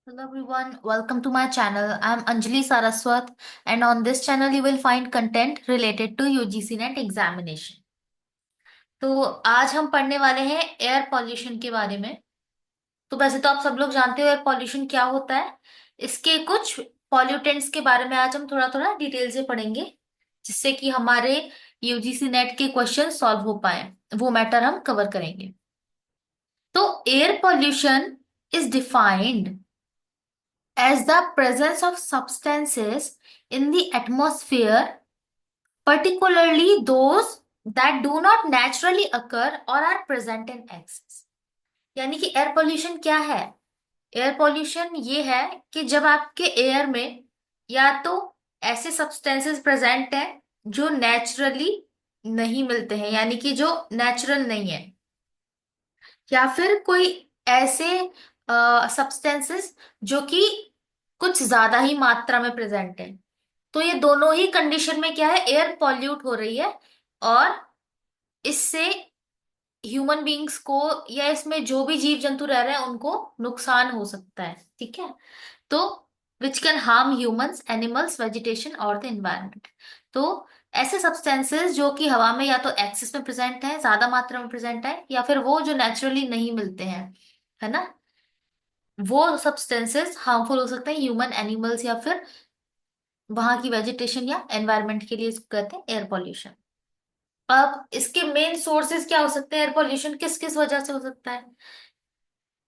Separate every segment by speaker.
Speaker 1: Hello everyone, welcome to my channel. I am Anjali Saraswat and on this channel you will find content related to UGC NET examination. तो आज हम पढ़ने वाले हैं air pollution के बारे में। तो वैसे तो आप सब लोग जानते हो एयर पॉल्यूशन क्या होता है। इसके कुछ पॉल्यूटेंट्स के बारे में आज हम थोड़ा थोड़ा डिटेल से पढ़ेंगे, जिससे कि हमारे यूजीसी नेट के क्वेश्चन सॉल्व हो पाए, वो मैटर हम कवर करेंगे। तो air pollution is defined as the presence of substances in the atmosphere, particularly those that do not naturally occur or are present in excess। यानी कि एयर पोल्यूशन क्या है? एयर पोल्यूशन ये है कि जब आपके एयर में या तो ऐसे सब्सटेंसेस प्रेजेंट हैं जो नेचुरली नहीं मिलते हैं, यानी कि जो नेचुरल नहीं है, या फिर कोई ऐसे सब्सटेंसेस जो कि कुछ ज्यादा ही मात्रा में प्रेजेंट है। तो ये दोनों ही कंडीशन में क्या है, एयर पॉल्यूट हो रही है और इससे ह्यूमन बींग्स को या इसमें जो भी जीव जंतु रह रहे हैं उनको नुकसान हो सकता है। ठीक है। तो which can harm humans, animals, vegetation और द एनवायरनमेंट। तो ऐसे सब्सटेंसेस जो कि हवा में या तो एक्सेस में प्रेजेंट है, ज्यादा मात्रा में प्रेजेंट है, या फिर वो जो नेचुरली नहीं मिलते हैं, है ना, वो सब्सटेंसेस हार्मफुल हो सकते हैं ह्यूमन, एनिमल्स या फिर वहां की वेजिटेशन या एनवायरनमेंट के लिए। इसको कहते हैं एयर पॉल्यूशन। अब इसके मेन सोर्सेज क्या हो सकते हैं? एयर पॉल्यूशन किस किस वजह से हो सकता है?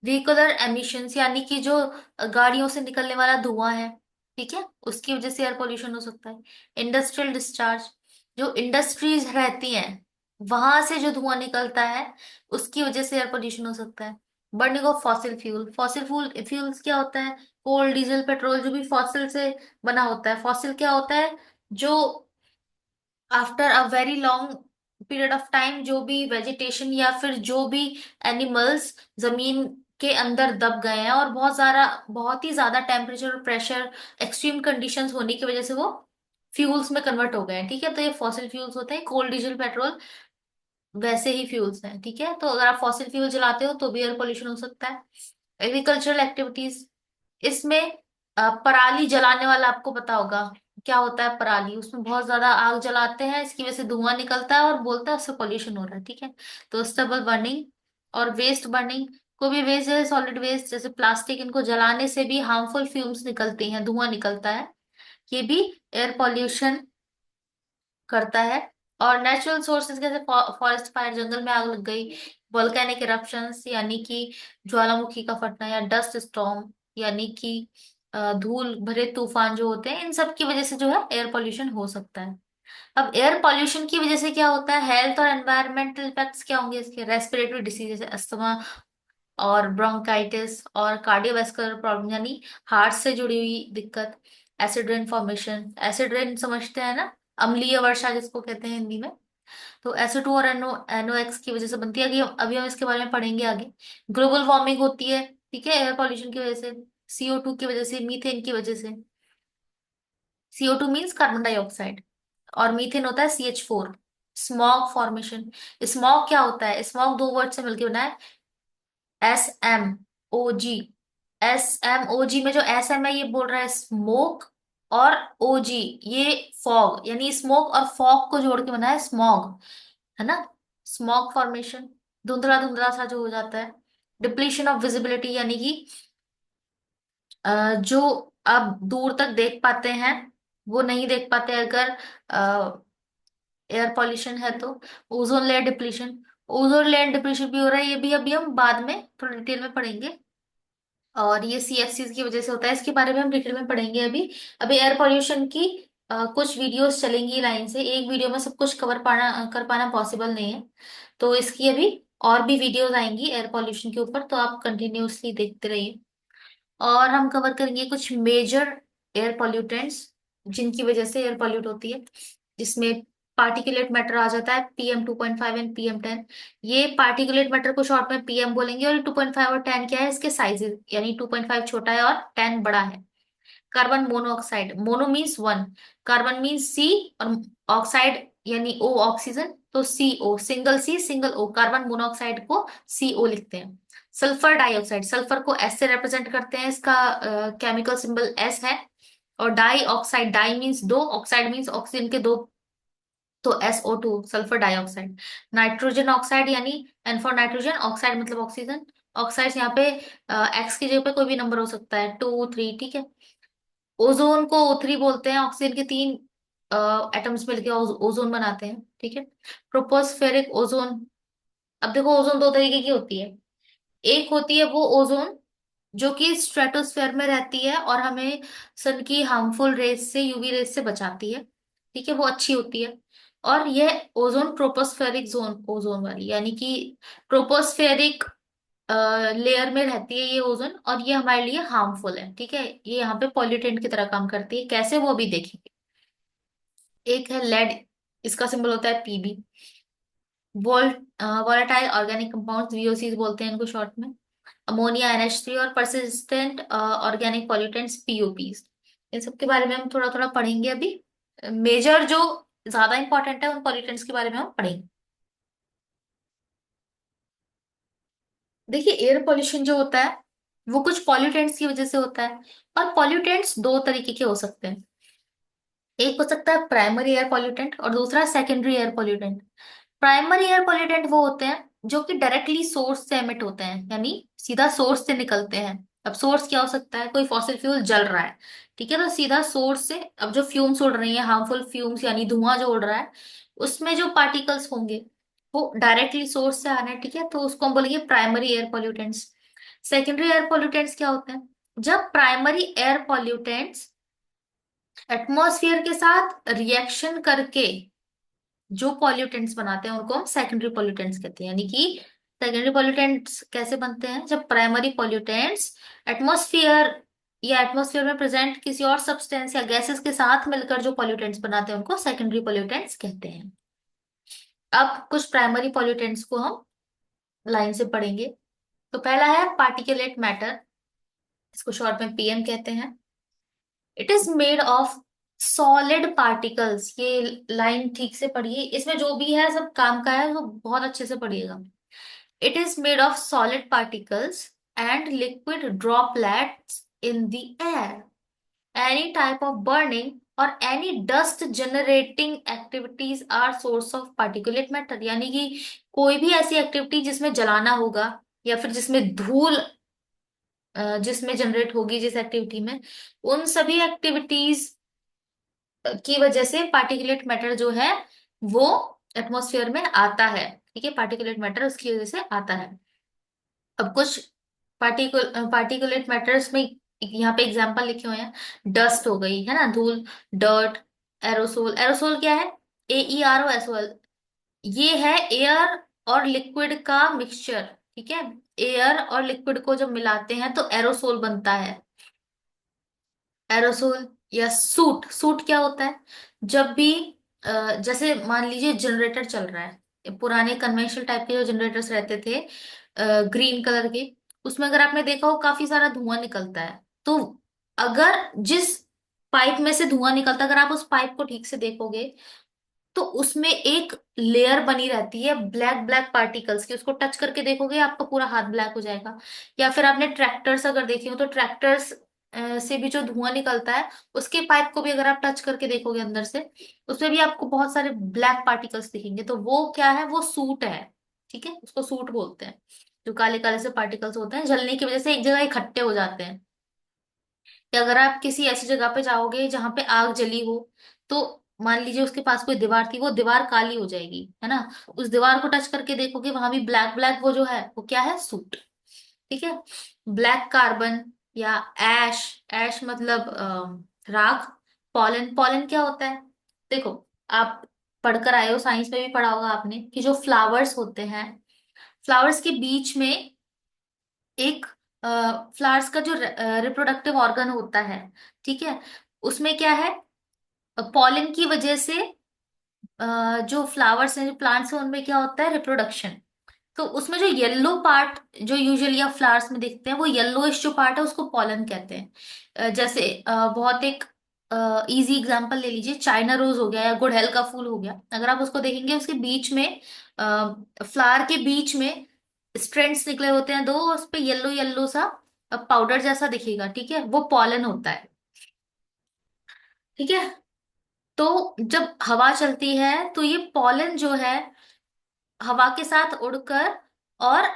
Speaker 1: व्हीकुलर एमिशंस, यानी कि जो गाड़ियों से निकलने वाला धुआं है, ठीक है, उसकी वजह से एयर पॉल्यूशन हो सकता है। इंडस्ट्रियल डिस्चार्ज, जो इंडस्ट्रीज रहती हैं वहां से जो धुआं निकलता है उसकी वजह से एयर पॉल्यूशन हो सकता है। Burning of fossil fuel, fossil fuel fuels क्या होता है? कोल, डीजल, पेट्रोल, जो भी फॉसिल से बना होता है। फॉसिल क्या होता है? जो after a very long period of time जो भी वेजिटेशन या फिर जो भी एनिमल्स जमीन के अंदर दब गए हैं और बहुत ही ज्यादा टेम्परेचर और प्रेशर, एक्सट्रीम कंडीशंस होने की वजह से वो फ्यूल्स में कन्वर्ट हो गए हैं। ठीक है। तो ये फॉसिल फ्यूल्स होते हैं। कोल, डीजल, पेट्रोल वैसे ही फ्यूल्स हैं। ठीक है। तो अगर आप फॉसिल फ्यूल जलाते हो तो भी एयर पोल्यूशन हो सकता है। एग्रीकल्चरल एक्टिविटीज, इसमें पराली जलाने वाला आपको पता होगा क्या होता है। पराली, उसमें बहुत ज्यादा आग जलाते हैं, इसकी वजह से धुआं निकलता है और बोलता है उससे पोल्यूशन हो रहा है। ठीक है। तो स्टबल बर्निंग और वेस्ट बर्निंग, कोई भी वेस्ट है, सॉलिड वेस्ट जैसे प्लास्टिक, इनको जलाने से भी हार्मफुल फ्यूम्स निकलती हैं, धुआं निकलता है। ये भी एयर पॉल्यूशन करता है। और नेचुरल सोर्सेज जैसे फॉरेस्ट फायर, जंगल में आग लग गई, वोल्केनिक इरप्शंस यानी कि ज्वालामुखी का फटना, या डस्ट स्टॉर्म यानी कि धूल भरे तूफान जो होते हैं, इन सब की वजह से जो है एयर पॉल्यूशन हो सकता है। अब एयर पॉल्यूशन की वजह से क्या होता है? हेल्थ और एनवायरमेंटल इफेक्ट्स क्या होंगे इसके? रेस्पिरेटरी डिसीज जैसे अस्थमा और ब्रोंकाइटिस और कार्डियोवास्कुलर प्रॉब्लम यानी हार्ट से जुड़ी हुई दिक्कत। Acid rain formation, acid rain समझते हैं ना, अम्लीय वर्षा जिसको कहते हैं हिंदी में। तो SO2 और NOx की वजह से बनती है। अभी हम इसके बारे में पढ़ेंगे आगे। ग्लोबल वार्मिंग होती है, ठीक है, एयर पॉल्यूशन की वजह से, CO2 की वजह से, मीथेन की वजह से। CO2 मीन्स कार्बन डाइऑक्साइड और मीथेन होता है CH4। स्मॉग फॉर्मेशन, स्मॉग क्या होता है? स्मॉग दो वर्ड से मिलकर बना है, SMOG। SMOG में जो SM है ये बोल रहा है स्मोक, और OG ये फॉग, यानी स्मोक और फॉग को जोड़ के बना है स्मॉग, है ना। स्मॉग फॉर्मेशन, धुंधला धुंधला सा जो हो जाता है। डिप्लीशन ऑफ विजिबिलिटी, यानी कि जो अब दूर तक देख पाते हैं वो नहीं देख पाते अगर एयर पॉल्यूशन है तो। Ozone layer depletion, ozone layer depletion भी हो रहा है, ये भी अभी हम बाद में थोड़ा डिटेल में पढ़ेंगे। और ये CFCs की वजह से होता है, इसके बारे में हम डिटेल में पढ़ेंगे अभी। अभी एयर पॉल्यूशन की कुछ वीडियोस चलेंगी लाइन से, एक वीडियो में सब कुछ कर पाना पॉसिबल नहीं है। तो इसकी अभी और भी वीडियोस आएंगी एयर पॉल्यूशन के ऊपर, तो आप कंटिन्यूअसली देखते रहिए। और हम कवर करेंगे कुछ मेजर एयर पॉल्यूटेंट्स जिनकी वजह से एयर पॉल्यूट होती है, जिसमें पार्टिकुलेट मैटर आ जाता है, PM2.5 एंड PM10। ये पार्टिकुलेट मैटर को शॉर्ट में PM बोलेंगे, और 2.5 और 10 क्या है इसके साइजेस, यानी 2.5 छोटा है और 10 बड़ा है। Carbon monoxide, mono means one, carbon means C, और ऑक्साइड यानी O ऑक्सीजन, तो CO, single C single O, carbon monoxide को CO लिखते हैं। सल्फर डाइऑक्साइड, सल्फर को S से रिप्रेजेंट करते हैं, इसका केमिकल सिंबल S है। और डाई ऑक्साइड, डाई मीन्स दो, ऑक्साइड मीन्स ऑक्सीजन के दो, तो SO2, sulphur dioxide. Nitrogen oxide यानी N फॉर नाइट्रोजन, ऑक्साइड मतलब ऑक्सीजन। ऑक्साइड यहाँ पे एक्स की जगह पे कोई भी नंबर हो सकता है, 2 3, ठीक है। ओजोन को O3 बोलते हैं, ऑक्सीजन के 3 एटम्स मिलके ओजोन बनाते हैं, ठीक है। ट्रोपोस्फेरिक ओजोन, अब देखो ओजोन दो तरीके की होती है। एक होती है वो ओजोन जो कि स्ट्रेटोस्फेयर में रहती है और हमें सन की हार्मफुल रेस से, UV रेस से बचाती है, ठीक है, वो अच्छी होती है। और यह ओजोन ट्रोपोस्फेरिक जोन, ओजोन वाली, यानी कि ट्रोपोस्फेरिक लेयर में रहती है ये ओजोन, और ये हमारे लिए हार्मफुल है, ठीक है। ये यहाँ पे पॉल्यूटेंट की तरह काम करती है, कैसे वो भी देखेंगे। एक है लेड, इसका सिंबल होता है PB। Volt volatile organic compounds, VOCs बोलते हैं इनको शॉर्ट में। अमोनिया NH3, और परसिस्टेंट ऑर्गेनिक पॉल्यूटेंट्स, POPs। इन सब के बारे में हम थोड़ा थोड़ा पढ़ेंगे अभी। मेजर जो ज्यादा इंपॉर्टेंट है उन पॉल्यूटेंट्स के बारे में हम पढ़ेंगे। देखिए एयर पोल्यूशन जो होता है वो कुछ पॉल्यूटेंट्स की वजह से होता है। और पॉल्यूटेंट्स दो तरीके के हो सकते हैं। एक हो सकता है प्राइमरी एयर पॉल्यूटेंट और दूसरा secondary air pollutant. Primary air pollutant वो होते हैं जो कि डायरेक्टली सोर्स से एमिट होते हैं, यानी सीधा सोर्स से निकलते हैं। अब सोर्स क्या हो सकता है, कोई फॉसिल फ्यूल जल रहा है, ठीक है, तो सीधा सोर्स से अब जो फ्यूम्स उड़ रही है, हार्मफुल फ्यूम्स यानी धुआं जो उड़ रहा है, उसमें जो पार्टिकल्स होंगे वो डायरेक्टली सोर्स से आ रहे हैं, ठीक है, तो उसको हम बोलेंगे primary air pollutants. Secondary air pollutants क्या होते हैं, जब प्राइमरी एयर पॉल्यूटेंट्स एटमॉस्फेयर के साथ रिएक्शन करके जो पॉल्यूटेंट्स बनाते हैं उनको हम सेकेंडरी पॉल्यूटेंट्स कहते हैं। यानी कि सेकेंडरी पॉल्यूटेंट्स कैसे बनते हैं, जब प्राइमरी पॉल्यूटेंट्स एटमॉस्फेयर या एटमॉस्फेयर में प्रेजेंट किसी और सब्सटेंस या गैसेस के साथ मिलकर जो पॉल्यूटेंट्स बनाते हैं उनको सेकेंडरी पॉल्यूटेंट्स कहते हैं। अब कुछ प्राइमरी पॉल्यूटेंट्स को हम लाइन से पढ़ेंगे। तो पहला है पार्टिकुलेट मैटर, इसको शॉर्ट में PM कहते हैं। It is made of solid particles, ये लाइन ठीक से पढ़िए, इसमें जो भी है सब काम का है, तो बहुत अच्छे से पढ़िएगा। It is made of solid particles and liquid droplets in the air. Any type of burning और any dust generating activities are source of particulate matter. यानी कि कोई भी ऐसी एक्टिविटी जिसमें जलाना होगा या फिर जिसमें धूल जिसमें जनरेट होगी, जिस एक्टिविटी में, उन सभी एक्टिविटीज की वजह से पार्टिकुलेट मैटर जो है वो एटमॉस्फेयर में आता है, ठीक है, पार्टिकुलेट मैटर उसकी वजह से आता है। अब कुछ पार्टिकुलेट मैटर्स में यहाँ पे एग्जांपल लिखे हुए हैं। डस्ट हो गई है ना, धूल, डर्ट। एरोसोल, एरोसोल क्या है, AEROSOL, ये है एयर और लिक्विड का मिक्सचर, ठीक है। एयर और लिक्विड को जब मिलाते हैं तो एरोसोल बनता है। एरोसोल या सूट, सूट क्या होता है, जब भी जैसे मान लीजिए जनरेटर चल रहा है, पुराने कन्वेंशनल टाइप के जो जनरेटर्स रहते थे ग्रीन कलर के, उसमें अगर आपने देखा हो काफी सारा धुआं निकलता है। तो अगर जिस पाइप में से धुआं निकलता है, अगर आप उस पाइप को ठीक से देखोगे तो उसमें एक लेयर बनी रहती है ब्लैक ब्लैक पार्टिकल्स की, उसको टच करके देखोगे आपका पूरा हाथ ब्लैक हो जाएगा। या फिर आपने ट्रैक्टर्स अगर देखे हो तो ट्रैक्टर्स से भी जो धुआं निकलता है, उसके पाइप को भी अगर आप टच करके देखोगे अंदर से, उसमें भी आपको बहुत सारे ब्लैक पार्टिकल्स दिखेंगे, तो वो क्या है, वो सूट है, ठीक है, उसको सूट बोलते हैं। जो काले काले से पार्टिकल्स होते हैं जलने की वजह से एक जगह इकट्ठे हो जाते हैं। कि अगर आप किसी ऐसी जगह पे जाओगे जहां पे आग जली हो, तो मान लीजिए उसके पास कोई दीवार थी, वो दीवार काली हो जाएगी, है ना। उस दीवार को टच करके देखोगे वहां भी ब्लैक ब्लैक, वो जो है वो क्या है, सूट, ठीक है। ब्लैक कार्बन या एश, एश मतलब राख। पॉलन, पॉलन क्या होता है, देखो आप पढ़कर आए हो, साइंस में भी पढ़ा होगा आपने कि जो फ्लावर्स होते हैं, फ्लावर्स के बीच में एक फ्लावर्स का जो रिप्रोडक्टिव ऑर्गन होता है, ठीक है, उसमें क्या है, पॉलन की वजह से जो फ्लावर्स हैं, जो प्लांट्स हैं, उनमें क्या होता है, रिप्रोडक्शन। तो उसमें जो येलो पार्ट जो यूजुअली आप फ्लावर्स में देखते हैं, वो येलोइश जो पार्ट है उसको पॉलन कहते हैं। जैसे बहुत एक इजी एग्जांपल ले लीजिए, चाइना रोज हो गया या गुड़हल का फूल हो गया। अगर आप उसको देखेंगे, उसके बीच में, फ्लावर के बीच में स्ट्रैंड्स निकले होते हैं दो, उस पे येलो येलो सा पाउडर जैसा दिखेगा, ठीक है, वो पॉलन होता है। ठीक है। तो जब हवा चलती है तो ये पॉलन जो है हवा के साथ उड़कर और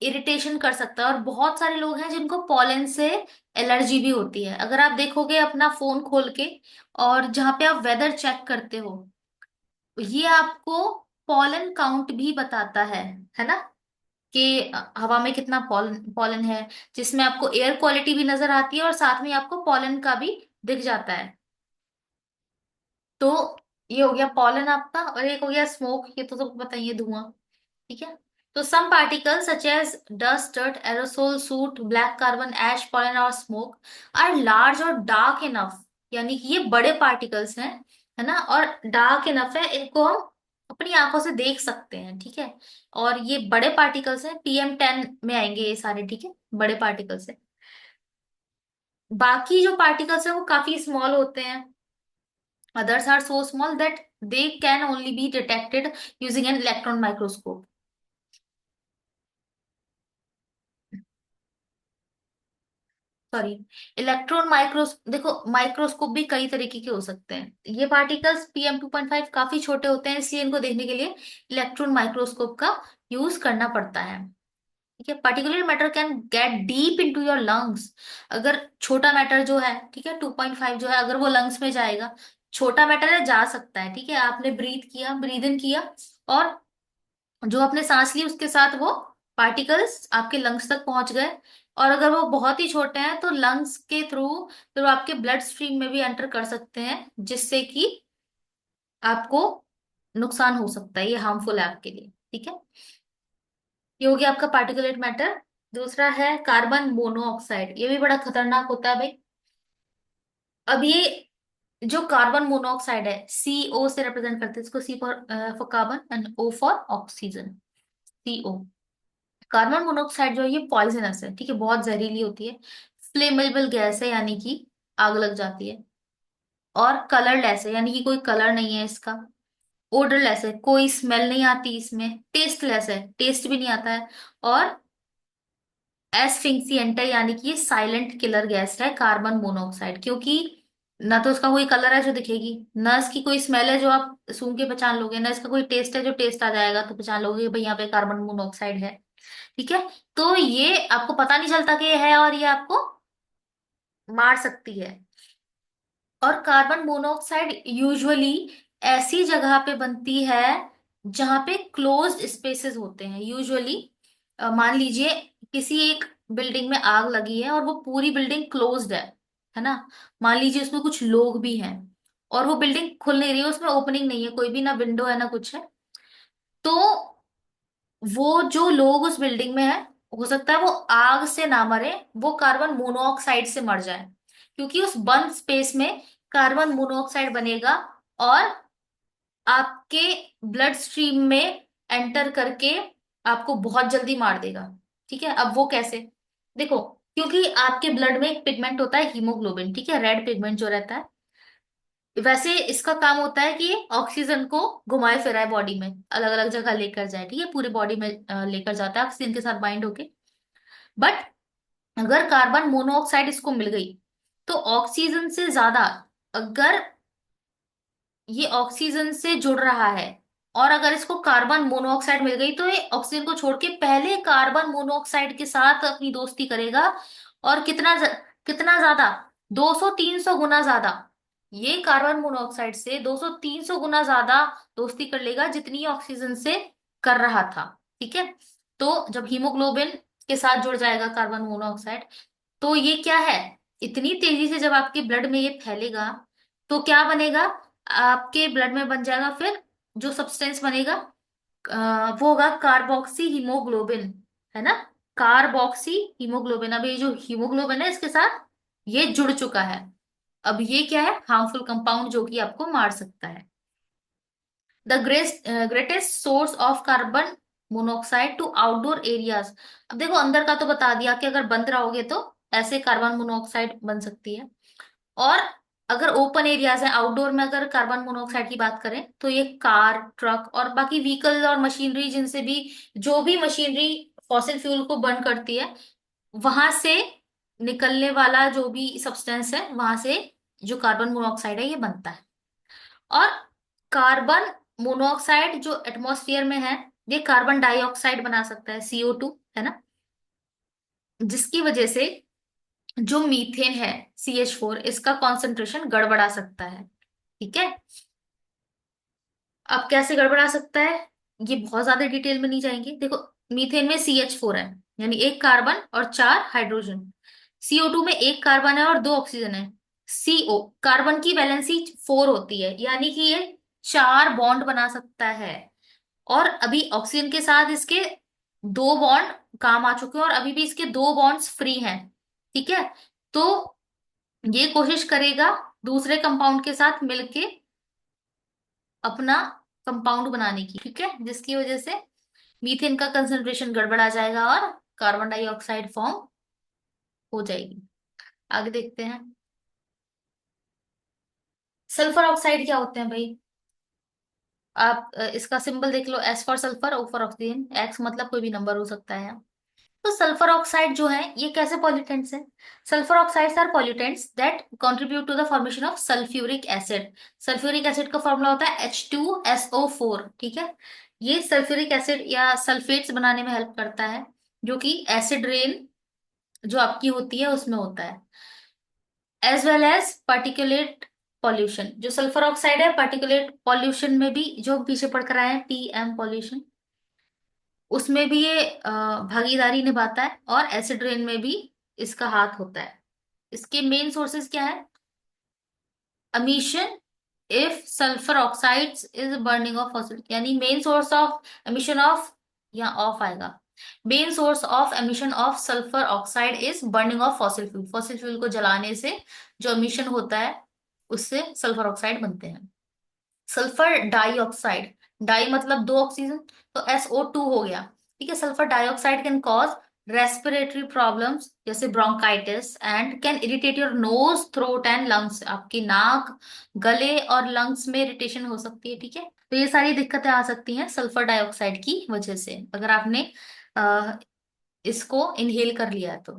Speaker 1: इरिटेशन कर सकता है, और बहुत सारे लोग हैं जिनको पॉलन से एलर्जी भी होती है। अगर आप देखोगे अपना फोन खोल के, और जहां पे आप वेदर चेक करते हो, ये आपको पॉलन काउंट भी बताता है ना, कि हवा में कितना पॉलन पॉलन है, जिसमें आपको एयर क्वालिटी भी नजर आती है और साथ में आपको पॉलन का भी दिख जाता है। तो ये हो गया पॉलन आपका, और एक हो गया स्मोक, ये तो सबको बताइए, धुआं। ठीक है। तो some particles such as dust, dirt, aerosol, soot, black carbon, ash, pollen और स्मोक आर लार्ज और डार्क इनफ, यानी कि ये बड़े पार्टिकल्स हैं, है ना, और डार्क इनफ है, इनको हम अपनी आंखों से देख सकते हैं। ठीक है। और ये बड़े पार्टिकल्स हैं, PM10 में आएंगे ये सारे। ठीक है, बड़े पार्टिकल्स है। बाकी जो पार्टिकल्स है वो काफी स्मॉल होते हैं। Others are so small that they can only be detected using an electron microscope. Sorry, electron micros देखो, माइक्रोस्कोप भी कई तरीके के हो सकते हैं। ये पार्टिकल्स PM2.5 काफी छोटे होते हैं, इसलिए इनको देखने के लिए इलेक्ट्रॉन माइक्रोस्कोप का यूज करना पड़ता है। ठीक है। Particular matter can get deep into your lungs. अगर छोटा मैटर जो है, ठीक है, 2.5 जो है, अगर वो लंग्स में जाएगा, छोटा मैटर है, जा सकता है। ठीक है, आपने ब्रीथ किया, ब्रीद इन किया, और जो आपने सांस ली उसके साथ वो पार्टिकल्स आपके लंग्स तक पहुंच गए। और अगर वो बहुत ही छोटे हैं तो लंग्स के थ्रू फिर वो आपके ब्लड स्ट्रीम में भी एंटर कर सकते हैं, जिससे कि आपको नुकसान हो सकता है, ये हार्मफुल है आपके लिए। ठीक है। ये हो गया आपका पार्टिकुलेट मैटर। दूसरा है कार्बन मोनोऑक्साइड, ये भी बड़ा खतरनाक होता है भाई। अब ये जो कार्बन मोनोऑक्साइड है, CO से रिप्रेजेंट करते हैं इसको, C for carbon and O for oxygen, CO। Carbon monoxide जो है ये पॉइजनस है, ठीक है, बहुत जहरीली होती है। फ्लेमेबल गैस है, यानी कि आग लग जाती है। और कलरलेस है, यानी कि कोई कलर नहीं है इसका। ओडरलेस है, कोई स्मेल नहीं आती इसमें। टेस्टलेस है, टेस्ट भी नहीं आता है। और एस्फिक्सिएंट है, यानी कि ये साइलेंट किलर गैस है कार्बन मोनोऑक्साइड, क्योंकि ना तो उसका कोई कलर है जो दिखेगी, ना इसकी कोई स्मेल है जो आप सूंघ के पहचान लोगे, ना इसका कोई टेस्ट है जो टेस्ट आ जाएगा तो पहचान लोगे कि भाई यहाँ पे कार्बन मोनोऑक्साइड है। ठीक है। तो ये आपको पता नहीं चलता कि ये है, और ये आपको मार सकती है। और कार्बन मोनोऑक्साइड यूजुअली ऐसी जगह पे बनती है जहां पे क्लोज्ड स्पेसेस होते हैं। यूजुअली मान लीजिए किसी एक बिल्डिंग में आग लगी है और वो पूरी बिल्डिंग क्लोज्ड है ना। मान लीजिए उसमें कुछ लोग भी हैं और वो बिल्डिंग खुल नहीं रही है, उसमें ओपनिंग नहीं है, कोई भी ना विंडो है ना कुछ है। तो वो जो लोग उस बिल्डिंग में है, हो सकता है वो आग से ना मरे, वो कार्बन मोनोऑक्साइड से मर जाए, क्योंकि उस बंद स्पेस में कार्बन मोनोऑक्साइड बनेगा और आपके ब्लड स्ट्रीम में एंटर करके आपको बहुत जल्दी मार देगा। ठीक है। अब वो कैसे? देखो, क्योंकि आपके ब्लड में एक पिगमेंट होता है हीमोग्लोबिन, ठीक है, रेड पिगमेंट जो रहता है। वैसे इसका काम होता है कि ये ऑक्सीजन को घुमाए फिराए बॉडी में, अलग अलग जगह लेकर जाए। ठीक है, पूरी बॉडी में लेकर जाता है ऑक्सीजन के साथ बाइंड होके। बट अगर कार्बन मोनोऑक्साइड इसको मिल गई तो ऑक्सीजन से ज्यादा, अगर ये ऑक्सीजन से जुड़ रहा है और अगर इसको कार्बन मोनोऑक्साइड मिल गई तो ये ऑक्सीजन को छोड़ के पहले कार्बन मोनोऑक्साइड के साथ अपनी दोस्ती करेगा। और कितना ज्यादा? 200-300 गुना ज्यादा। ये कार्बन मोनोऑक्साइड से 200-300 गुना ज्यादा दोस्ती कर लेगा जितनी ऑक्सीजन से कर रहा था। ठीक है। तो जब हीमोग्लोबिन के साथ जुड़ जाएगा कार्बन मोनोऑक्साइड, तो ये क्या है, इतनी तेजी से जब आपके ब्लड में ये फैलेगा तो क्या बनेगा, आपके ब्लड में बन जाएगा फिर जो सब्सटेंस बनेगा, वो होगा कार्बोक्सी हीमोग्लोबिन, है ना। Carboxy haemoglobin. अब ये जो हीमोग्लोबिन है इसके साथ ये जुड़ चुका है। अब ये क्या है, हार्मफुल कंपाउंड जो कि आपको मार सकता है। The greatest source of carbon monoxide to outdoor areas. अब देखो, अंदर का तो बता दिया कि अगर बंद रहोगे तो ऐसे कार्बन मोनोऑक्साइड बन सकती है। और अगर ओपन एरियाज है, आउटडोर में अगर कार्बन मोनोऑक्साइड की बात करें तो ये कार, ट्रक और बाकी व्हीकल और मशीनरी, जिनसे भी, जो भी मशीनरी फॉसिल फ्यूल को बर्न करती है, वहां से निकलने वाला जो भी सब्सटेंस है, वहां से जो कार्बन मोनोऑक्साइड है ये बनता है। और कार्बन मोनोऑक्साइड जो एटमॉस्फेयर में है, ये कार्बन डाइऑक्साइड बना सकता है, CO2, है ना, जिसकी वजह से जो मीथेन है, CH4, इसका कॉन्सेंट्रेशन गड़बड़ा सकता है। ठीक है। अब कैसे गड़बड़ा सकता है, ये बहुत ज्यादा डिटेल में नहीं जाएंगे। देखो, मीथेन में CH4 है, यानी एक कार्बन और चार हाइड्रोजन। CO2 में एक कार्बन है और दो ऑक्सीजन है। CO, कार्बन की वैलेंसी 4 होती है, यानी कि ये चार बॉन्ड बना सकता है। और अभी ऑक्सीजन के साथ इसके दो बॉन्ड काम आ चुके हैं, और अभी भी इसके दो बॉन्ड्स फ्री हैं। ठीक है। तो ये कोशिश करेगा दूसरे कंपाउंड के साथ मिलके अपना कंपाउंड बनाने की, ठीक है, जिसकी वजह से मीथेन का कंसंट्रेशन गड़बड़ा जाएगा और कार्बन डाइऑक्साइड फॉर्म हो जाएगी। आगे देखते हैं। सल्फर ऑक्साइड क्या होते हैं भाई? आप इसका सिंबल देख लो, S for sulphur, O for oxygen, X मतलब कोई भी नंबर हो सकता है। तो सल्फर ऑक्साइड जो है ये कैसे पॉल्यूटेंट्स हैं? Sulphur oxides are pollutants that contribute to the formation of sulphuric acid. Sulphuric acid का फॉर्मूला होता है H2SO4। ठीक है। ये सल्फ्यूरिक एसिड या सल्फेट्स बनाने में हेल्प करता है, जो कि एसिड रेन जो आपकी होती है उसमें होता है। As well as particulate pollution, जो सल्फर ऑक्साइड है पार्टिकुलेट पॉल्यूशन में भी, जो हम पीछे पढ़ कर आए हैं, PM पॉल्यूशन, उसमें भी ये भागीदारी निभाता है, और एसिड रेन में भी इसका हाथ होता है। इसके मेन सोर्सेज क्या है? emission if sulfur oxides is burning of fossil, यानी main source of emission of, या ऑफ आएगा, main source of emission of sulphur oxide is burning of fossil fuel. Fossil fuel को जलाने से जो emission होता है, उससे सल्फर ऑक्साइड बनते हैं। सल्फर डाइऑक्साइड, डाई मतलब दो ऑक्सीजन, तो SO2 हो गया। ठीक है। Sulphur dioxide can cause respiratory problems जैसे bronchitis, and can irritate your nose, throat and lungs. आपकी नाक, गले और लंग्स में इरिटेशन हो सकती है। ठीक है। तो ये सारी दिक्कतें आ सकती हैं सल्फर डाइऑक्साइड की वजह से, अगर आपने अ, इसको इनहेल कर लिया है तो।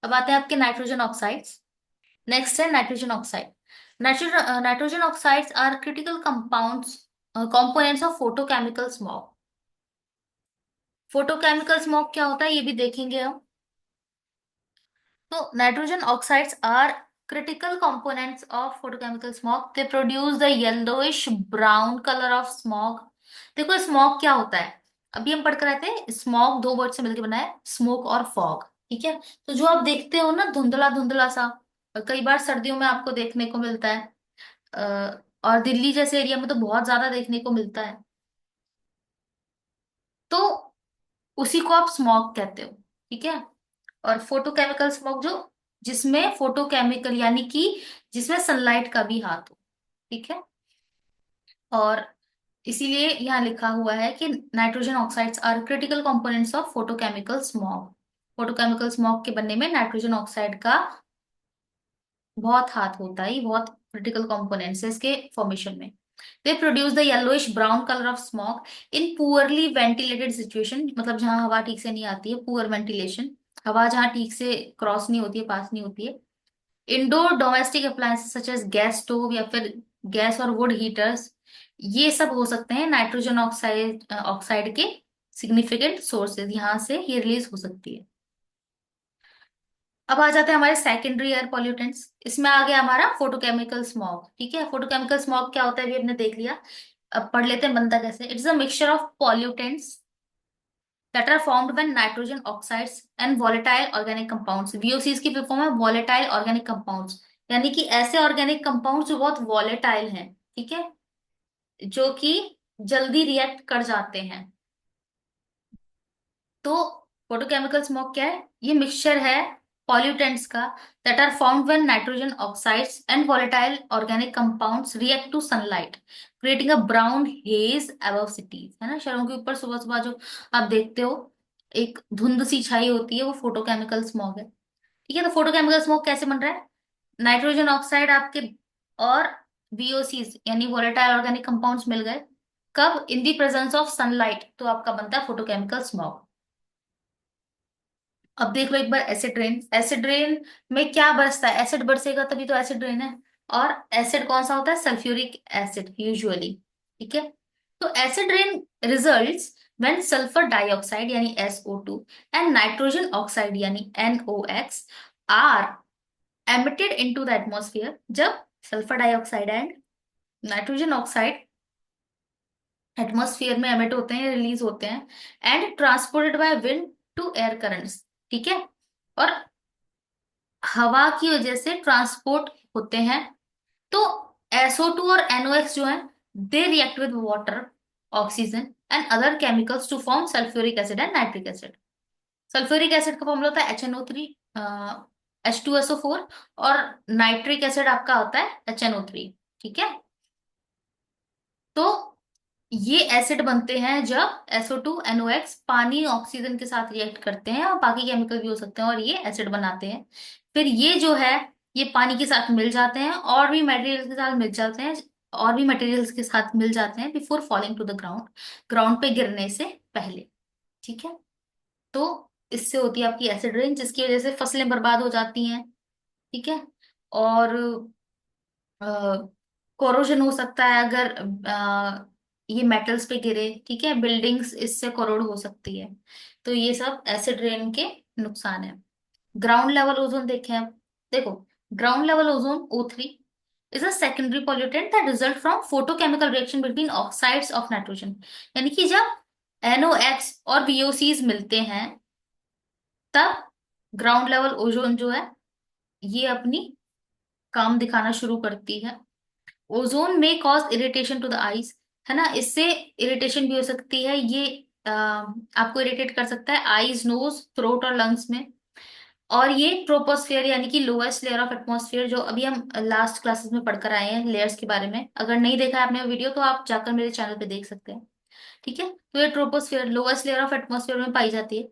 Speaker 1: अब आते हैं आपके नाइट्रोजन ऑक्साइड्स। नेक्स्ट है nitrogen oxide. Nitrogen oxides are critical compounds, components of photochemical smog. Photochemical smog क्या होता है ये भी देखेंगे हम। तो nitrogen oxides are critical components of photochemical smog. They produce the yellowish brown color of smog. देखो स्मॉग क्या होता है, अभी हम पढ़ कर आए थे, स्मॉग दो वर्ड से मिलकर बना है, स्मोक और फॉग। ठीक है। तो जो आप देखते हो ना, धुंधला धुंधला सा, कई बार सर्दियों में आपको देखने को मिलता है, और दिल्ली जैसे एरिया में तो बहुत ज्यादा देखने को मिलता है। तो उसी को आप स्मॉग कहते हो। ठीक है। और फोटोकेमिकल स्मोक जो, जिसमें फोटोकेमिकल यानी कि जिसमें सनलाइट का भी हाथ हो। ठीक है। और इसीलिए यहाँ लिखा हुआ है कि nitrogen oxides are critical components of photochemical smog. Photochemical smog के बनने में नाइट्रोजन ऑक्साइड का बहुत हाथ होता है, ये बहुत क्रिटिकल कंपोनेंट्स है इसके फॉर्मेशन में। They produce the yellowish brown colour of smog in poorly ventilated situation, मतलब जहां हवा ठीक से नहीं आती है, पुअर वेंटिलेशन, हवा जहां ठीक से क्रॉस नहीं होती है, पास नहीं होती है। Indoor domestic appliances such as gas stove, या फिर गैस और वुड हीटर्स, ये सब हो सकते हैं नाइट्रोजन ऑक्साइड ऑक्साइड के सिग्निफिकेंट सोर्सेज, यहाँ से ये रिलीज हो सकती है। अब आ जाते हैं हमारे सेकेंडरी एयर पॉल्यूटेंट्स। इसमें आ गया हमारा फोटोकेमिकल स्मॉग। ठीक है। फोटोकेमिकल स्मॉग क्या होता है अभी हमने देख लिया। अब पढ़ लेते हैं बनता कैसे। It's a mixture of pollutants that are formed when nitrogen oxides and volatile organic compounds, VOCs की फुल फॉर्म है volatile organic compounds, यानी कि ऐसे ऑर्गेनिक कंपाउंड्स जो बहुत वॉलेटाइल हैं। ठीक है। जो कि जल्दी रिएक्ट कर जाते हैं। तो फोटोकेमिकल स्मोक क्या है? ये मिक्सचर है पॉल्यूटेंट्स का, that are found when nitrogen oxides and volatile organic compounds react to sunlight, creating a brown haze above cities. है ना, शहरों के ऊपर सुबह सुबह जो आप देखते हो एक धुंध सी छाई होती है, वो फोटोकेमिकल स्मोक है। ठीक है। तो फोटोकेमिकल स्मोक कैसे बन रहा है? नाइट्रोजन ऑक्साइड आपके और VOCs यानी वोलेटाइल ऑर्गेनिक कंपाउंड्स मिल गए। कब? इन दी प्रेजेंस ऑफ सनलाइट, तो आपका बनता है फोटोकेमिकल स्मॉग। अब देख लो एक बार एसिड रेन। एसिड रेन में क्या बरसता है? एसिड बरसेगा तभी तो एसिड रेन है। और एसिड कौन सा होता है? Sulphuric acid usually. ठीक है। तो acid rain results when sulphur dioxide यानी SO2 एंड नाइट्रोजन ऑक्साइड यानी NOx are emitted into the atmosphere. जब sulphur dioxide and nitrogen oxide atmosphere में एमिट होते हैं, रिलीज होते हैं, and transported by wind to air currents. ठीक है। और हवा की वजह से ट्रांसपोर्ट होते हैं, तो SO2 और NOx जो है, they react with water, oxygen and other chemicals to form sulphuric acid and nitric acid. Sulphuric acid का फॉर्मूला होता है HNO3, H2SO4, और नाइट्रिक एसिड आपका होता है HNO3। ठीक है। तो ये एसिड बनते हैं जब SO2 NOx पानी ऑक्सीजन के साथ रिएक्ट करते हैं, और बाकी केमिकल भी हो सकते हैं, और ये एसिड बनाते हैं। फिर ये जो है, ये पानी के साथ मिल जाते हैं, और भी मटेरियल्स के साथ मिल जाते हैं, और भी मटेरियल्स के साथ मिल जाते हैं before falling to the ground, ground पे गिरने से पहले। ठीक है। तो इससे होती है आपकी एसिड रेन, जिसकी वजह से फसलें बर्बाद हो जाती हैं। ठीक है। और कोरोजन हो सकता है अगर ये मेटल्स पे गिरे। ठीक है। बिल्डिंग्स इससे कोरोड हो सकती है। तो ये सब एसिड रेन के नुकसान है। ग्राउंड लेवल ओजोन देखें अब। देखो, ground level ozone O3 is a secondary pollutant that result from photochemical reaction between oxides of nitrogen. यानी कि जब NOx और VOCs मिलते हैं, तब ग्राउंड लेवल ओजोन जो है, ये अपनी काम दिखाना शुरू करती है। ओजोन में cause irritation to the eyes, है ना, इससे इरिटेशन भी हो सकती है। ये आपको इरिटेट कर सकता है आईज, नोज, थ्रोट और लंग्स में। और ये ट्रोपोस्फेयर यानी कि लोएस्ट लेयर ऑफ एटमॉस्फेयर, जो अभी हम लास्ट क्लासेस में पढ़कर आए हैं लेयर्स के बारे में, अगर नहीं देखा है आपने वो वीडियो तो आप जाकर मेरे चैनल पे देख सकते हैं। ठीक है। तो ये troposphere lowest layer of atmosphere में पाई जाती है।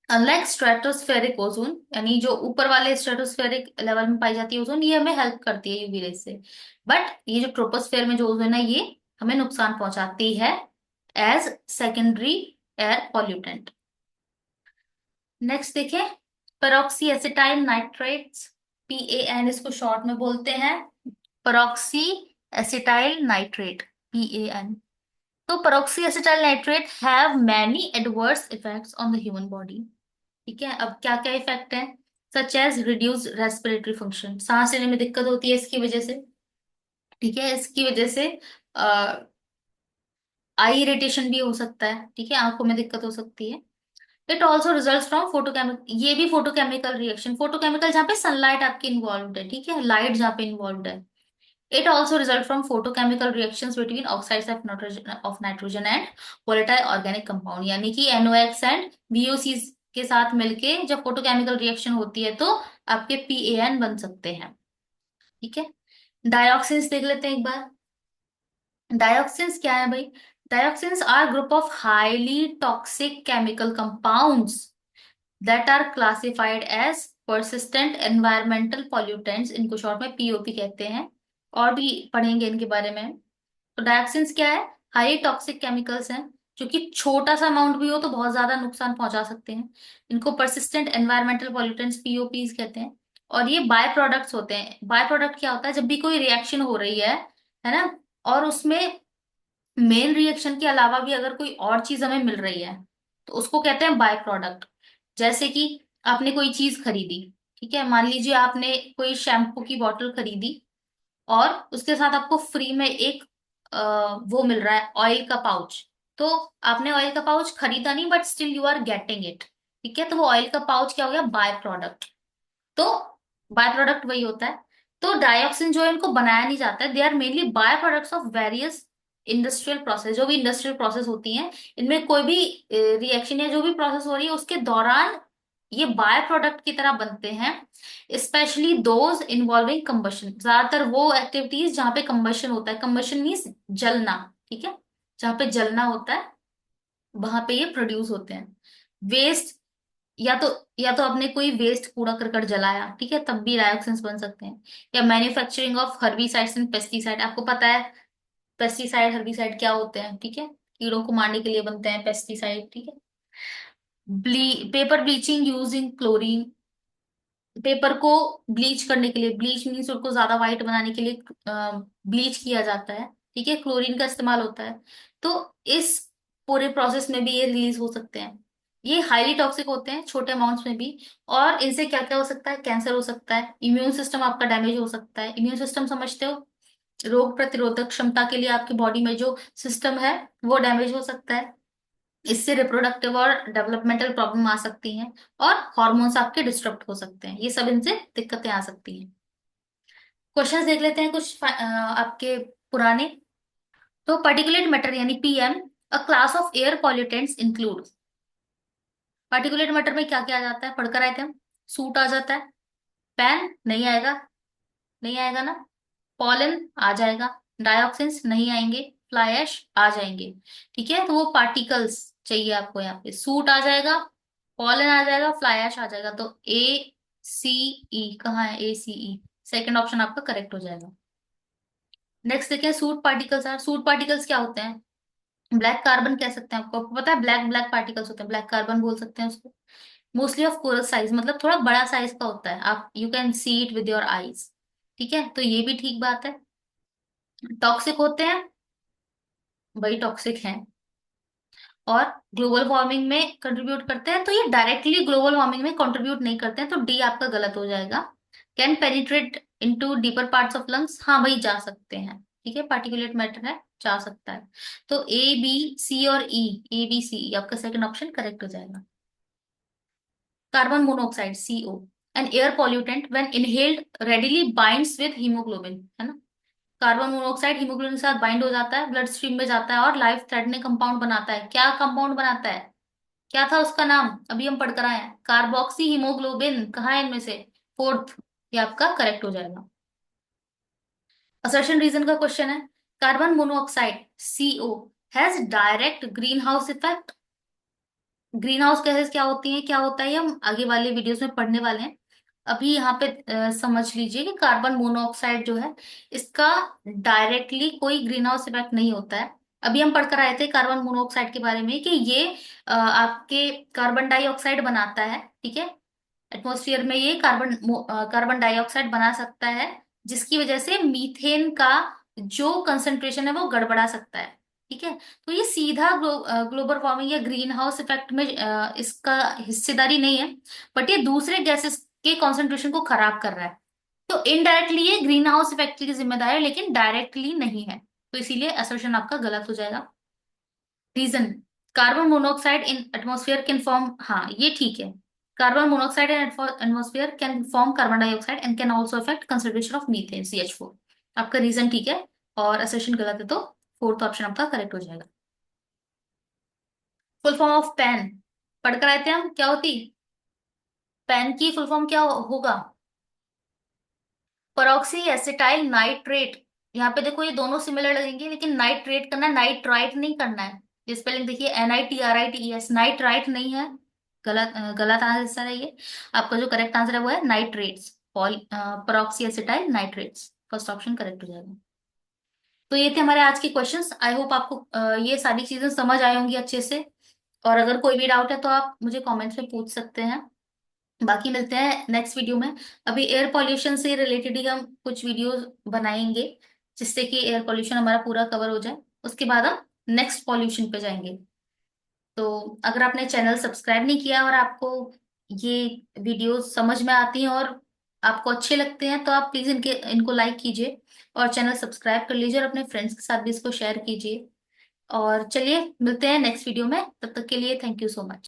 Speaker 1: अनलाइक स्ट्रेटोस्फेरिक ओजोन, यानी जो ऊपर वाले स्ट्रेटोस्फेरिक लेवल में पाई जाती है ओजोन, ये हमें हेल्प करती है यूवी रेज से। बट ये जो ट्रोपोस्फेयर में जो ओजोन है, ये हमें नुकसान पहुंचाती है as secondary air pollutant. Next देखें, पेरोक्सी एसिटाइल नाइट्रेट्स, PAN इसको शॉर्ट में बोलते हैं। Peroxy acetyl nitrate, PAN। तो peroxy acetyl nitrate have many adverse effects on the human body. ठीक है। अब क्या क्या इफेक्ट है? Such as reduce respiratory function, सांस लेने में दिक्कत होती है इसकी वजह से। ठीक है। इसकी वजह से आई इरिटेशन भी हो सकता है। ठीक है। आंखों में दिक्कत हो सकती है। It also result from photochemical, ये भी फोटोकेमिकल रिएक्शन, फोटोकेमिकल जहाँ पे सनलाइट आपकी इन्वॉल्व है। ठीक है। लाइट जहाँ पे इन्वॉल्व है। It also result from photochemical reactions between oxides of nitrogen and volatile organic compound, यानी कि NOx एंड VOCs के साथ मिलके जब फोटोकेमिकल रिएक्शन होती है, तो आपके PAN बन सकते हैं। ठीक है। डायोक्सिन्स देख लेते हैं एक बार। डायोक्सिन्स क्या है भाई? Dioxins are group of highly toxic chemical compounds that are classified as persistent environmental pollutants, इनको शॉर्ट में POP कहते हैं। और भी पढ़ेंगे इनके बारे में। तो डायोक्सिन्स क्या है? हाई टॉक्सिक केमिकल्स हैं, जो कि छोटा सा अमाउंट भी हो तो बहुत ज्यादा नुकसान पहुंचा सकते हैं। इनको परसिस्टेंट एनवायरमेंटल पॉल्यूटेंट्स, POPs कहते हैं। और ये बाय प्रोडक्ट्स होते हैं। बाय प्रोडक्ट क्या होता है? जब भी कोई रिएक्शन हो रही है ना, और उसमें मेन रिएक्शन के अलावा भी अगर कोई और चीज हमें मिल रही है, तो उसको कहते हैं बाय प्रोडक्ट। जैसे कि आपने कोई चीज खरीदी। ठीक है। मान लीजिए आपने कोई शैम्पू की बोतल खरीदी, और उसके साथ आपको फ्री में एक वो मिल रहा है, ऑयल का पाउच। तो आपने ऑयल का पाउच खरीदा नहीं, but still you are getting it. ठीक है। तो वो ऑयल का पाउच क्या हो गया? By product. तो बाय प्रोडक्ट वही होता है। तो डाइऑक्सिन जो है, इनको बनाया नहीं जाता है, they are mainly by products of various industrial process. जो भी इंडस्ट्रियल प्रोसेस होती हैं, इनमें कोई भी रिएक्शन या जो भी प्रोसेस हो रही है, उसके दौरान ये बाय प्रोडक्ट की तरह बनते हैं। स्पेशली दोज इन्वॉल्विंग कंबशन, ज्यादातर वो एक्टिविटीज जहाँ पे कंबशन होता है। कंबशन मीन्स जलना। ठीक है। जहाँ पे जलना होता है, वहां पे ये प्रोड्यूस होते हैं। वेस्ट या तो या तो आपने कोई वेस्ट कूड़ा करकट जलाया, ठीक है, तब भी डायोक्सिन्स बन सकते हैं। या manufacturing of herbicides and pesticide, आपको पता है पेस्टिसाइड हर्बिसाइड क्या होते हैं, ठीक है, कीड़ों को मारने के लिए बनते हैं पेस्टिसाइड, ठीक है। Paper bleaching using chlorine, paper को ब्लीच करने के लिए, ब्लीच मीन्स उसको ज्यादा व्हाइट बनाने के लिए ब्लीच किया जाता है, ठीक है, क्लोरीन का इस्तेमाल होता है। तो इस पूरे प्रोसेस में भी ये रिलीज हो सकते हैं। ये हाईली टॉक्सिक होते हैं छोटे अमाउंट्स में भी। और इनसे क्या क्या हो सकता है, कैंसर हो सकता है, इम्यून सिस्टम आपका डैमेज हो सकता है। इम्यून सिस्टम समझते हो, रोग प्रतिरोधक क्षमता के लिए आपकी बॉडी में जो सिस्टम है वो डैमेज हो सकता है। इससे रिप्रोडक्टिव और डेवलपमेंटल प्रॉब्लम आ सकती हैं। और हॉर्मोन्स आपके डिस्टर्ब हो सकते हैं, ये सब इनसे दिक्कतें आ सकती हैं। क्वेश्चंस देख लेते हैं कुछ आपके पुराने। तो पार्टिकुलेट मैटर यानी PM, a class of air pollutants include. Particulate matter में क्या क्या आ जाता है, पढ़कर आए थे हम। सूट आ जाता है, पैन नहीं आएगा, नहीं आएगा ना, पॉलन आ जाएगा, डायोक्सिन्स नहीं आएंगे, फ्लाई ऐश आ जाएंगे। ठीक है, तो वो पार्टिकल्स चाहिए आपको, यहाँ पे सूट आ जाएगा, पॉलन आ जाएगा, फ्लाई ऐश आ जाएगा। तो ए सी ई कहाँ है, A C E, second option आपका करेक्ट हो जाएगा। नेक्स्ट देखिए, soot particles are, soot particles क्या होते हैं, ब्लैक कार्बन कह सकते हैं, आपको पता है, ब्लैक ब्लैक पार्टिकल्स होते हैं, ब्लैक कार्बन बोल सकते हैं उसको। मोस्टली ऑफ कोरल साइज, मतलब थोड़ा बड़ा साइज का होता है, आप you can see it with your eyes. ठीक है, तो ये भी ठीक बात है। टॉक्सिक होते हैं, वही टॉक्सिक हैं। और ग्लोबल वार्मिंग में कंट्रीब्यूट करते हैं, तो ये डायरेक्टली ग्लोबल वार्मिंग में कंट्रीब्यूट नहीं करते हैं, तो डी आपका गलत हो जाएगा। Can penetrate into deeper parts of lungs, हाँ भाई जा सकते हैं, ठीक है, पार्टिकुलेट मैटर है, जा सकता है। तो ए बी सी और ई, ए बी सी आपका सेकंड ऑप्शन करेक्ट हो जाएगा। Carbon monoxide CO, an air pollutant when inhaled readily binds with haemoglobin, है ना। कार्बन मोनोऑक्साइड हीमोग्लोबिन के साथ बाइंड हो जाता है, ब्लड स्ट्रीम में जाता है और लाइफ थ्रेटनिंग कंपाउंड बनाता है। क्या कंपाउंड बनाता है, क्या था उसका नाम, अभी हम पढ़ कर आए हैं, कार्बोक्सी हीमोग्लोबिन। कहाँ है इनमें से, फोर्थ, ये आपका करेक्ट हो जाएगा। असर्शन रीजन का क्वेश्चन है, carbon monoxide CO has direct green house effect. Green house gases क्या होती हैं, क्या होता है, ये हम आगे वाले वीडियोस में पढ़ने वाले हैं। अभी यहाँ पे समझ लीजिए कि कार्बन मोनोऑक्साइड जो है, इसका डायरेक्टली कोई ग्रीन हाउस इफेक्ट नहीं होता है। अभी हम पढ़कर आए थे कार्बन मोनोऑक्साइड के बारे में कि ये आपके कार्बन डाइऑक्साइड बनाता है, ठीक है, एटमॉस्फेयर में ये कार्बन डाइऑक्साइड बना सकता है, जिसकी वजह से मीथेन का जो कंसंट्रेशन है वो गड़बड़ा सकता है। ठीक है, तो ये सीधा ग्लोबल वार्मिंग या ग्रीन हाउस इफेक्ट में इसका हिस्सेदारी नहीं है, बट ये दूसरे गैसेस के कॉन्सेंट्रेशन को खराब कर रहा है। तो इनडायरेक्टली ये ग्रीन हाउस इफेक्ट की जिम्मेदार है, लेकिन डायरेक्टली नहीं है। तो इसीलिए असर्शन आपका गलत हो जाएगा। Reason, carbon monoxide in atmosphere can form, हाँ ये ठीक है, carbon monoxide in atmosphere can form carbon dioxide and can also affect concentration of methane CH4। आपका रीजन ठीक है और असर्शन गलत है, तो फोर्थ ऑप्शन आपका करेक्ट हो जाएगा। फुल फॉर्म ऑफ पैन, पढ़कर आए थे हम, क्या होती, पैन की फुल फॉर्म क्या होगा, परऑक्सी एसिटाइल नाइट्रेट। यहाँ पे देखो ये दोनों सिमिलर लगेंगे, लेकिन नाइट्रेट करना है, नाइट्राइट नहीं करना है। ये स्पेलिंग देखिए, NITRITES, नाइट्राइट नहीं है, गलत गलत आंसर है ये। आपका जो करेक्ट आंसर है वो है nitrates, परऑक्सी acetyl nitrates, first option correct हो जाएगा। तो ये थे हमारे आज के क्वेश्चंस। आई होप आपको ये सारी चीजें समझ आई होंगी अच्छे से। और अगर कोई भी डाउट है तो आप मुझे कमेंट्स में पूछ सकते हैं। बाकी मिलते हैं नेक्स्ट वीडियो में। अभी एयर पॉल्यूशन से रिलेटेड ही हम कुछ वीडियोस बनाएंगे, जिससे कि एयर पॉल्यूशन हमारा पूरा कवर हो जाए। उसके बाद हम नेक्स्ट पॉल्यूशन पे जाएंगे। तो अगर आपने चैनल सब्सक्राइब नहीं किया और आपको ये वीडियोस समझ में आती हैं और आपको अच्छे लगते हैं, तो आप प्लीज इनको लाइक कीजिए और चैनल सब्सक्राइब कर लीजिए और अपने फ्रेंड्स के साथ भी इसको शेयर कीजिए। और चलिए मिलते हैं नेक्स्ट वीडियो में, तब तक के लिए थैंक यू सो मच।